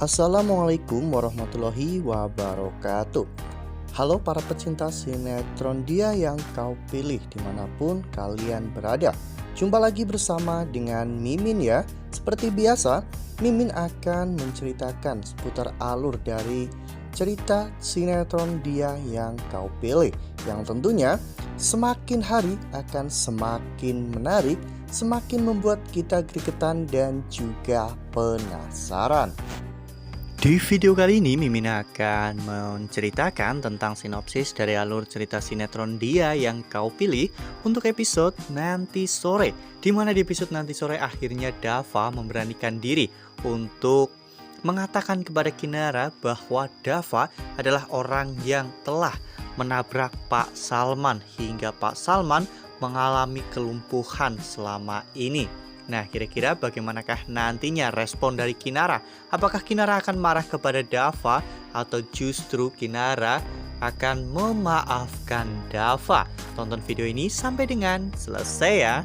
Assalamualaikum warahmatullahi wabarakatuh. Halo para pecinta sinetron Dia Yang Kau Pilih dimanapun kalian berada. Jumpa lagi bersama dengan Mimin ya. Seperti biasa, Mimin akan menceritakan seputar alur dari cerita sinetron Dia Yang Kau Pilih, yang tentunya semakin hari akan semakin menarik, semakin membuat kita gregetan dan juga penasaran. Di video kali ini Mimin akan menceritakan tentang sinopsis dari alur cerita sinetron Dia Yang Kau Pilih untuk episode nanti sore, di mana di episode nanti sore akhirnya Dava memberanikan diri untuk mengatakan kepada Kinara bahwa Dava adalah orang yang telah menabrak Pak Salman hingga Pak Salman mengalami kelumpuhan selama ini. Nah, kira-kira bagaimanakah nantinya respon dari Kinara? Apakah Kinara akan marah kepada Dava atau justru Kinara akan memaafkan Dava? Tonton video ini sampai dengan selesai ya.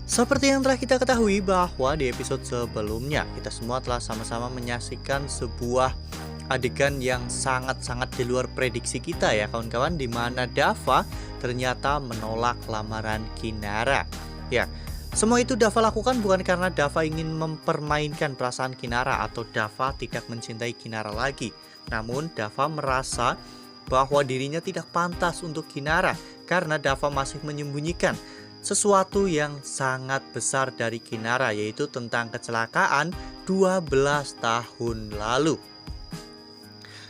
Seperti yang telah kita ketahui bahwa di episode sebelumnya kita semua telah sama-sama menyaksikan sebuah adegan yang sangat-sangat di luar prediksi kita ya kawan-kawan, di mana Dava ternyata menolak lamaran Kinara. Ya, semua itu Dava lakukan bukan karena Dava ingin mempermainkan perasaan Kinara atau Dava tidak mencintai Kinara lagi. Namun Dava merasa bahwa dirinya tidak pantas untuk Kinara karena Dava masih menyembunyikan sesuatu yang sangat besar dari Kinara, yaitu tentang kecelakaan 12 tahun lalu.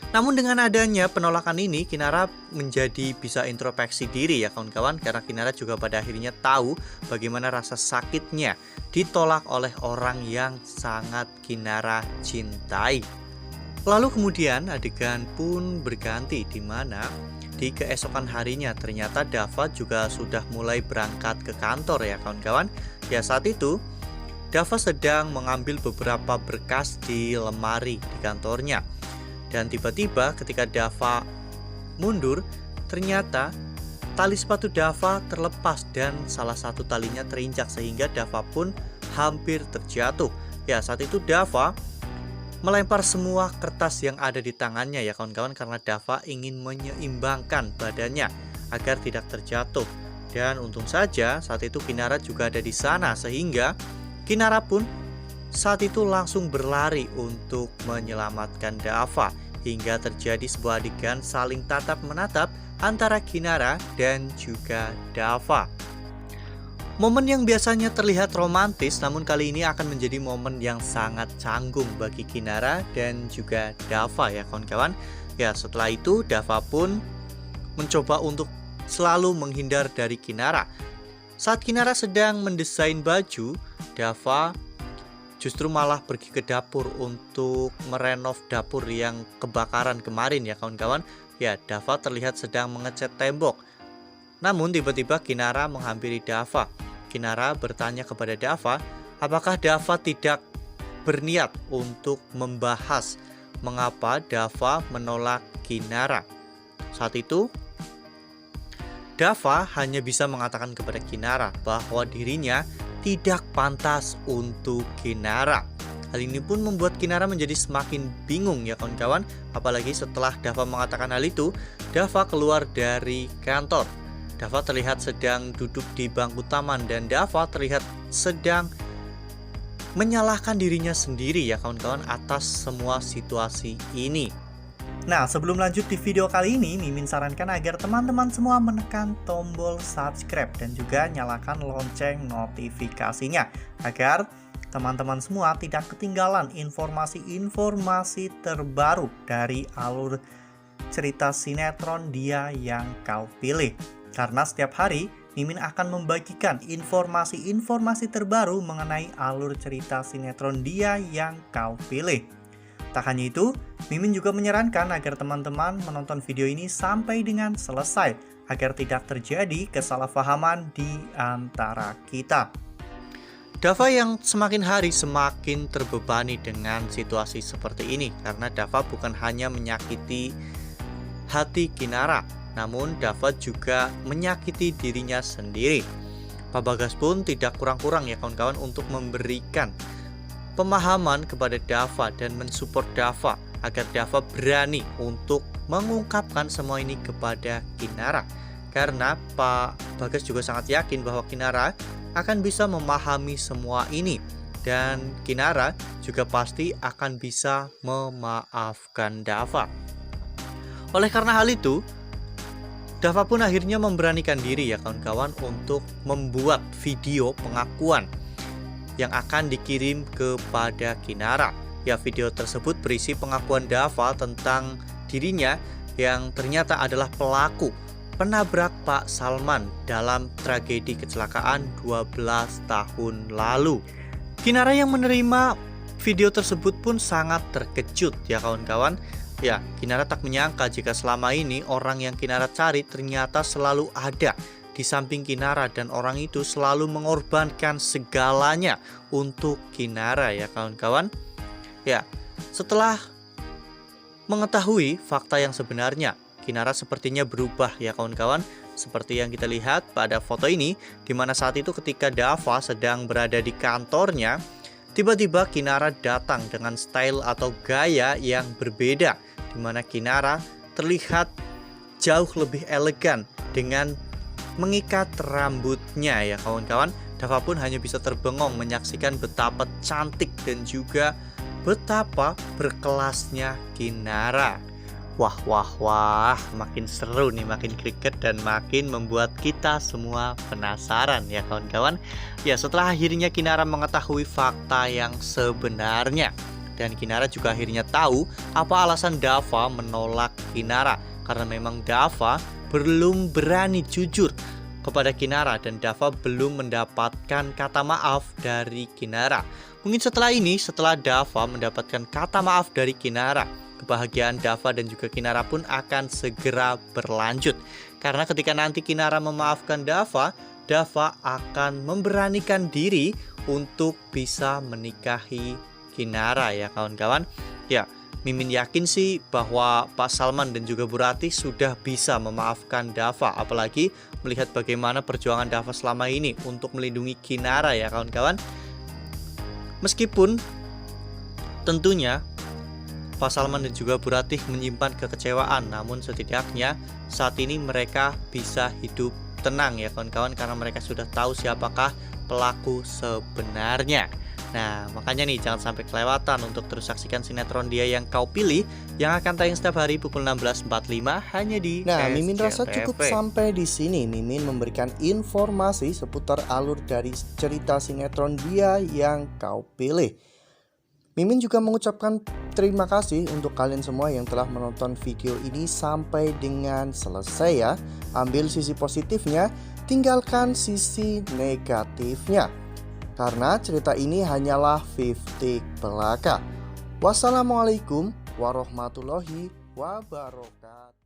Namun dengan adanya penolakan ini, Kinara menjadi bisa introspeksi diri ya kawan-kawan, karena Kinara juga pada akhirnya tahu bagaimana rasa sakitnya ditolak oleh orang yang sangat Kinara cintai. Lalu kemudian adegan pun berganti, di mana di keesokan harinya ternyata Dava juga sudah mulai berangkat ke kantor ya kawan-kawan. Ya, saat itu Dava sedang mengambil beberapa berkas di lemari di kantornya. Dan tiba-tiba ketika Dava mundur, ternyata tali sepatu Dava terlepas dan salah satu talinya terinjak sehingga Dava pun hampir terjatuh. Ya, saat itu Dava melempar semua kertas yang ada di tangannya ya kawan-kawan, karena Dava ingin menyeimbangkan badannya agar tidak terjatuh. Dan untung saja saat itu Kinara juga ada di sana sehingga Kinara pun saat itu langsung berlari untuk menyelamatkan Dava, hingga terjadi sebuah adegan saling tatap menatap antara Kinara dan juga Dava. Momen yang biasanya terlihat romantis namun kali ini akan menjadi momen yang sangat canggung bagi Kinara dan juga Dava ya kawan-kawan. Ya, setelah itu Dava pun mencoba untuk selalu menghindar dari Kinara. Saat Kinara sedang mendesain baju, Dava justru malah pergi ke dapur untuk merenov dapur yang kebakaran kemarin ya kawan-kawan. Ya, Dava terlihat sedang mengecat tembok. Namun tiba-tiba Kinara menghampiri Dava. Kinara bertanya kepada Dava, apakah Dava tidak berniat untuk membahas mengapa Dava menolak Kinara. Saat itu Dava hanya bisa mengatakan kepada Kinara bahwa dirinya tidak pantas untuk Kinara. Hal ini pun membuat Kinara menjadi semakin bingung ya kawan-kawan. Apalagi setelah Dava mengatakan hal itu, Dava keluar dari kantor. Dava terlihat sedang duduk di bangku taman dan Dava terlihat sedang menyalahkan dirinya sendiri ya kawan-kawan atas semua situasi ini. Nah, sebelum lanjut di video kali ini, Mimin sarankan agar teman-teman semua menekan tombol subscribe dan juga nyalakan lonceng notifikasinya agar teman-teman semua tidak ketinggalan informasi-informasi terbaru dari alur cerita sinetron Dia Yang Kau Pilih. Karena setiap hari Mimin akan membagikan informasi-informasi terbaru mengenai alur cerita sinetron Dia Yang Kau Pilih. Tak hanya itu, Mimin juga menyarankan agar teman-teman menonton video ini sampai dengan selesai agar tidak terjadi kesalahpahaman di antara kita. Dava yang semakin hari semakin terbebani dengan situasi seperti ini karena Dava bukan hanya menyakiti hati Kinara, namun Dava juga menyakiti dirinya sendiri. Pak Bagas pun tidak kurang-kurang ya kawan-kawan untuk memberikan pemahaman kepada Dava dan mensupport Dava agar Dava berani untuk mengungkapkan semua ini kepada Kinara. Karena Pak Bagas juga sangat yakin bahwa Kinara akan bisa memahami semua ini, dan Kinara juga pasti akan bisa memaafkan Dava. Oleh karena hal itu, Dava pun akhirnya memberanikan diri ya kawan-kawan untuk membuat video pengakuan yang akan dikirim kepada Kinara. Ya, video tersebut berisi pengakuan Dava tentang dirinya yang ternyata adalah pelaku penabrak Pak Salman dalam tragedi kecelakaan 12 tahun lalu. Kinara yang menerima video tersebut pun sangat terkejut ya kawan-kawan. Ya, Kinara tak menyangka jika selama ini orang yang Kinara cari ternyata selalu ada di samping Kinara, dan orang itu selalu mengorbankan segalanya untuk Kinara ya kawan-kawan. Ya, setelah mengetahui fakta yang sebenarnya, Kinara sepertinya berubah ya kawan-kawan. Seperti yang kita lihat pada foto ini, di mana saat itu ketika Dava sedang berada di kantornya, tiba-tiba Kinara datang dengan style atau gaya yang berbeda, di mana Kinara terlihat jauh lebih elegan dengan mengikat rambutnya ya kawan-kawan. Dava pun hanya bisa terbengong menyaksikan betapa cantik dan juga betapa berkelasnya Kinara. Wah, makin seru nih, makin greget dan makin membuat kita semua penasaran ya kawan-kawan. Ya, setelah akhirnya Kinara mengetahui fakta yang sebenarnya, dan Kinara juga akhirnya tahu apa alasan Dava menolak Kinara, karena memang Dava belum berani jujur kepada Kinara dan Dava belum mendapatkan kata maaf dari Kinara. Mungkin setelah ini, setelah Dava mendapatkan kata maaf dari Kinara, kebahagiaan Dava dan juga Kinara pun akan segera berlanjut. Karena ketika nanti Kinara memaafkan Dava, Dava akan memberanikan diri untuk bisa menikahi Kinara ya kawan-kawan. Ya, Mimin yakin sih bahwa Pak Salman dan juga Bu Ratih sudah bisa memaafkan Dava, apalagi melihat bagaimana perjuangan Dava selama ini untuk melindungi Kinara ya kawan-kawan. Meskipun tentunya Pak Salman dan juga Bu Ratih menyimpan kekecewaan, namun setidaknya saat ini mereka bisa hidup tenang ya kawan-kawan, karena mereka sudah tahu siapakah pelaku sebenarnya. Nah, makanya nih jangan sampai kelewatan untuk terus saksikan sinetron Dia Yang Kau Pilih yang akan tayang setiap hari pukul 16.45 hanya di Mimin rasa SCTV. cukup sampai di sini. Mimin memberikan informasi seputar alur dari cerita sinetron Dia Yang Kau Pilih. Mimin juga mengucapkan terima kasih untuk kalian semua yang telah menonton video ini sampai dengan selesai ya. Ambil sisi positifnya, tinggalkan sisi negatifnya, karena cerita ini hanyalah 50 belaka. Wassalamualaikum warahmatullahi wabarakatuh.